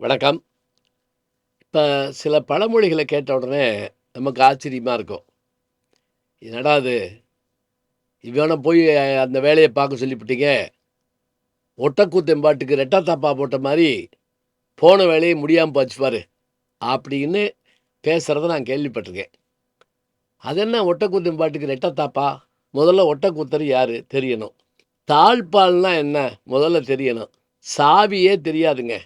வணக்கம். இப்ப சில பழமொழிகள கேட்ட உடனே நமக்கு ஆச்சரியமா இருக்கும். என்னடா இது! இவன போய் அந்த வேலைய பார்க்க சொல்லிப்புட்டீங்க. ஒட்டக்கூத்தன் ரெட்டை தாப்பா போட்ட மாரி, போன வேலையே முடியாம போச்சு பாரு! அப்படின்னு பேசுறத நான் கேள்விப்பட்டுருக்கேன். அதென்ன ஒட்டக்கூத்தன் பாட்டுக்கு ரெட்டை தாப்பா? முதல்ல ஒட்டக்கூத்தர் யாரு? தெரியணும். தாழ்ப்பாள்னா என்ன? முதல்ல தெரியணும். சாவியே தெரியாதுங்க.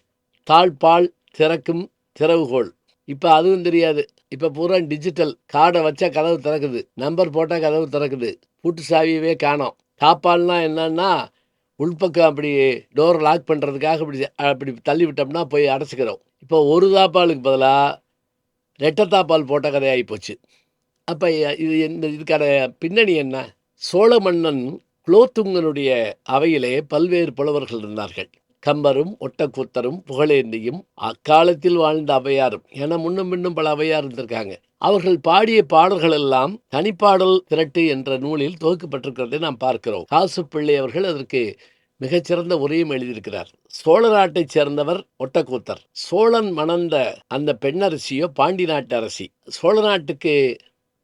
தாழ்ப்பாள் திறக்கும் திறவுகோல். இப்ப அதுவும் தெரியாது. இப்ப பூரா டிஜிட்டல். கார்ட வச்சா கதவு திறக்குது. நம்பர் போட்டா கதவு திறக்குது. பூட்டு சாவியவே காணோம். தாப்பால்னா என்னன்னா, உள்பக்கம் அப்படி டோர லாக் பண்றதுக்காக அப்படி தள்ளி விட்டோம்னா போய் அடைச்சுக்கிறோம். இப்போ ஒரு தாப்பாலுக்கு பதிலா 2 தாப்பால் போட்ட கதை ஆயிப்போச்சு. அப்ப இதுக்கான பின்னணி என்ன? சோழ மன்னன் குலோத்துங்கனுடைய அவையிலே பல்வேறு புலவர்கள் இருந்தார்கள். கம்பரும், ஒட்டக்கூத்தரும், புகழேந்தியும், அக்காலத்தில் வாழ்ந்த ஔவையாரும் என முன்னும் பின்னும் பல ஔவையார் இருந்திருக்காங்க. அவர்கள் பாடிய பாடல்கள் எல்லாம் தனிப்பாடல் திரட்டு என்ற நூலில் தொகுக்கப்பட்டிருக்கிறதை நாம் பார்க்கிறோம். காசுப்பிள்ளை அவர்கள் அதற்கு மிகச்சிறந்த உரையும் எழுதியிருக்கிறார். சோழ நாட்டைச் சேர்ந்தவர் ஒட்டக்கூத்தர். சோழன் மணந்த அந்த பெண்ணரசியோ பாண்டி நாட்டு அரசி. சோழ நாட்டுக்கு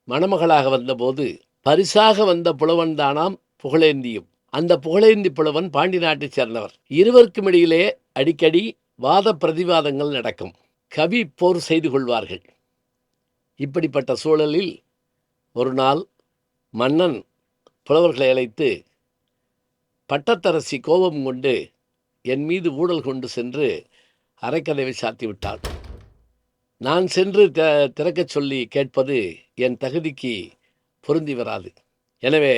மணமகளாக வந்தபோது பரிசாக வந்த புலவன் தானாம் புகழேந்தியும். அந்த புகழேந்தி புலவன் பாண்டி நாட்டைச் சேர்ந்தவர். இருவருக்கும் இடையிலே அடிக்கடி வாத பிரதிவாதங்கள் நடக்கும். கவி போர் செய்து கொள்வார்கள். இப்படிப்பட்ட சூழலில் ஒரு நாள் மன்னன் புலவர்களை அழைத்து, பட்டத்தரசி கோபம் கொண்டு என் மீது ஊடல் கொண்டு சென்று அறைக்கதவை சாத்திவிட்டாள். நான் சென்று திறக்கச் சொல்லி கேட்பது என் தகுதிக்கு பொருந்தி வராது. எனவே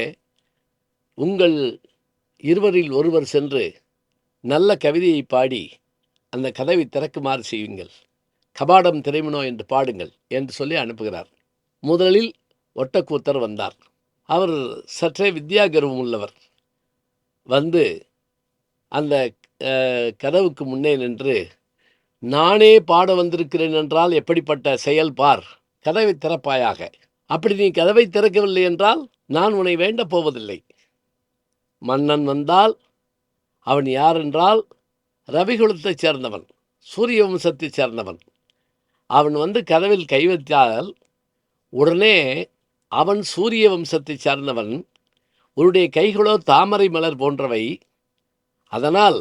உங்கள் இருவரில் ஒருவர் சென்று நல்ல கவிதையை பாடி அந்த கதவை திறக்குமாறு செய்யுங்கள். கபாடம் திறமினோ என்று பாடுங்கள் என்று சொல்லி அனுப்புகிறார். முதலில் ஒட்டக்கூத்தர் வந்தார். அவர் சற்றே வித்யா கர்வம் உள்ளவர். வந்து அந்த கதவுக்கு முன்னே நின்று, நானே பாட வந்திருக்கிறேன் என்றால் எப்படிப்பட்ட செயல் பார், கதவை திறப்பாயாக. அப்படி நீ கதவை திறக்கவில்லை என்றால் நான் உன்னை வேண்டப் போவதில்லை. மன்னன் வந்தால் அவன் யார் என்றால் ரவிகுலத்தைச் சேர்ந்தவன், சூரிய வம்சத்தைச் சேர்ந்தவன். அவன் வந்து கதவில் கை வைத்தால் உடனே அவன் சூரிய வம்சத்தைச் சார்ந்தவன். உன்னுடைய கைகளோ தாமரை மலர் போன்றவை. அதனால்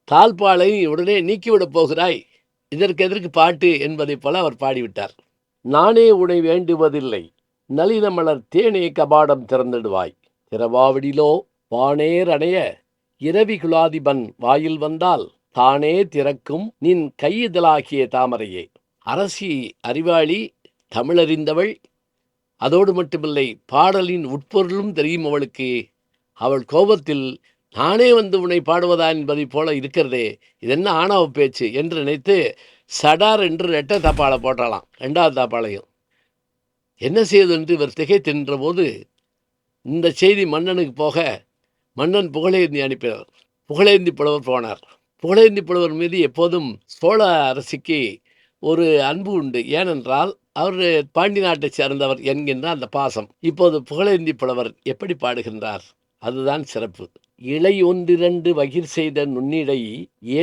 தாழ்ப்பாளை உடனே நீக்கிவிடப் போகிறாய். இதற்கு எதற்கு பாட்டு என்பதைப் போல அவர் பாடிவிட்டார். நானே உன்னை வேண்டுவதில்லை, நளின மலர் தேனே கபாடம் திறந்திடுவாய். திறவாவிடிலோ வானேர் அணைய இரவி குலாதிபன் வாயில் வந்தால் தானே திறக்கும் நின் கையிதழாகிய தாமரையே. அரசி அறிவாளி, தமிழறிந்தவள். அதோடு மட்டுமில்லை, பாடலின் உட்பொருளும் தெரியும் அவளுக்கு. அவள் கோபத்தில் நானே வந்து உன்னை பாடுவதா என்பதைப் போல இருக்கிறதே, இதென்ன ஆணவ பேச்சு என்று நினைத்து சடார் என்று ரெட்டை தாப்பாளை போட்டாளாம். 2வது தாப்பாளையும். என்ன செய்வது என்று இவர் திகைத்து போது இந்த செய்தி மன்னனுக்கு போக, மன்னன் புகழேந்தி அனுப்பினார். புகழேந்தி புலவர் போனார். புகழேந்தி புலவர் மீது எப்போதும் சோழ அரசிக்கு ஒரு அன்பு உண்டு. ஏனென்றால் அவர் பாண்டி நாட்டைச் சேர்ந்தவர் என்கின்ற அந்த பாசம். இப்போது புகழேந்தி புலவர் எப்படி பாடுகின்றார்? அதுதான் சிறப்பு. இலை ஒன்றிரண்டு வகிர் செய்த நுண்ணிடை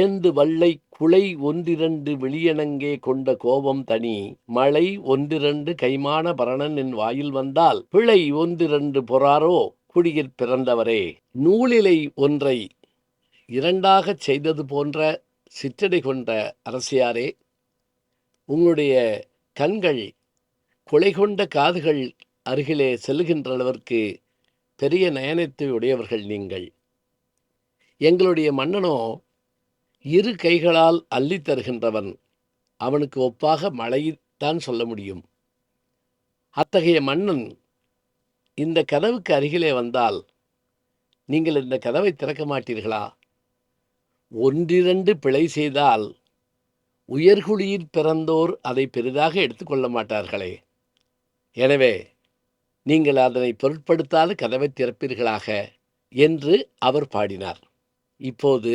ஏந்து வல்லை குலை ஒன்றிரண்டு வெளியனங்கே கொண்ட கோபம் தனி மழை ஒன்றிரண்டு கைமான பரணன் என் வாயில் வந்தால் பிழை ஒன்றிரண்டு பொறாரோ குடியிற் பிறந்தவரே. நூலிலை ஒன்றை இரண்டாகச் செய்தது போன்ற சிற்றடை கொண்ட அரசியாரே, உங்களுடைய கண்கள் கொலை கொண்ட காதுகள் அருகிலே செல்லுகின்ற அளவிற்கு பெரிய நயனத்தை உடையவர்கள் நீங்கள். எங்களுடைய மன்னனோ இரு கைகளால் அள்ளித் தருகின்றவன். அவனுக்கு ஒப்பாக மழையைத்தான் சொல்ல முடியும். அத்தகைய மன்னன் இந்த கதவுக்கு அருகிலே வந்தால் நீங்கள் இந்த கதவை திறக்க மாட்டீர்களா? ஒன்றிரண்டு பிழை செய்தால் உயர்குடியில் பிறந்தோர் அதை பெரிதாக எடுத்துக்கொள்ள மாட்டார்களே. எனவே நீங்கள் அதனை பொருட்படுத்தாத கதவை திறப்பீர்களாக என்று அவர் பாடினார். இப்போது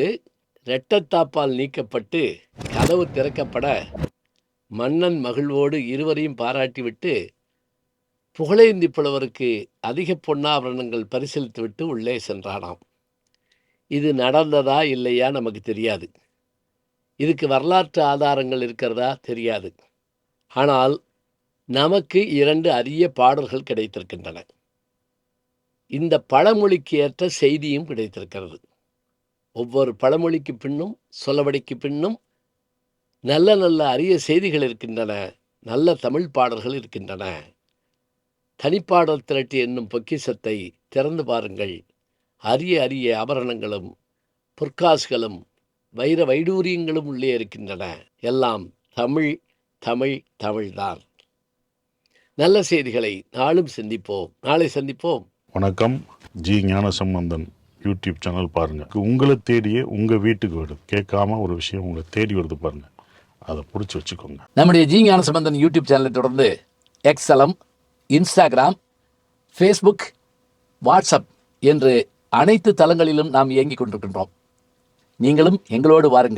இரட்டத்தாப்பால் நீக்கப்பட்டு கதவு திறக்கப்பட மன்னன் மகிழ்வோடு இருவரையும் பாராட்டிவிட்டு புகழேந்தி புலவருக்கு அதிக பொன்னாபரணங்கள் பரிசளித்துவிட்டு உள்ளே சென்றானாம். இது நடந்ததா இல்லையா நமக்கு தெரியாது. இதுக்கு வரலாற்று ஆதாரங்கள் இருக்கிறதா தெரியாது. ஆனால் நமக்கு 2 அரிய பாடல்கள் கிடைத்திருக்கின்றன. இந்த பழமொழிக்கு ஏற்ற செய்தியும் கிடைத்திருக்கிறது. ஒவ்வொரு பழமொழிக்கு பின்னும், சொலவடைக்கு பின்னும் நல்ல நல்ல அரிய செய்திகள் இருக்கின்றன. நல்ல தமிழ் பாடல்கள் இருக்கின்றன. தனிப்பாடல் திரட்டு என்னும் பொக்கிஷத்தை திறந்து பாருங்கள். அரிய அரிய ஆபரணங்களும் பொற்காசுகளும் வைர வைடூரியங்களும் உள்ளே இருக்கின்றன. எல்லாம் தமிழ் தமிழ் தமிழ்தான். நல்ல செய்திகளை நாளும் சிந்திப்போம். நாளை சந்திப்போம். வணக்கம். ஜி ஞானசம்பந்தன் யூடியூப் சேனல் பாருங்க. உங்களை தேடியே உங்க வீட்டுக்கு வருது. கேட்காம ஒரு விஷயம் உங்களை தேடி வருது பாருங்க, அதை பிடிச்சி வச்சுக்கோங்க. நம்முடைய ஜி ஞானசம்பந்தன் யூடியூப் சேனலை தொடர்ந்து எக்ஸலம், இன்ஸ்டாகிராம், ஃபேஸ்புக், வாட்ஸ்அப் என்று அனைத்து தளங்களிலும் நாம் இயங்கிக் கொண்டிருக்கின்றோம். நீங்களும் எங்களோடு வாருங்கள்.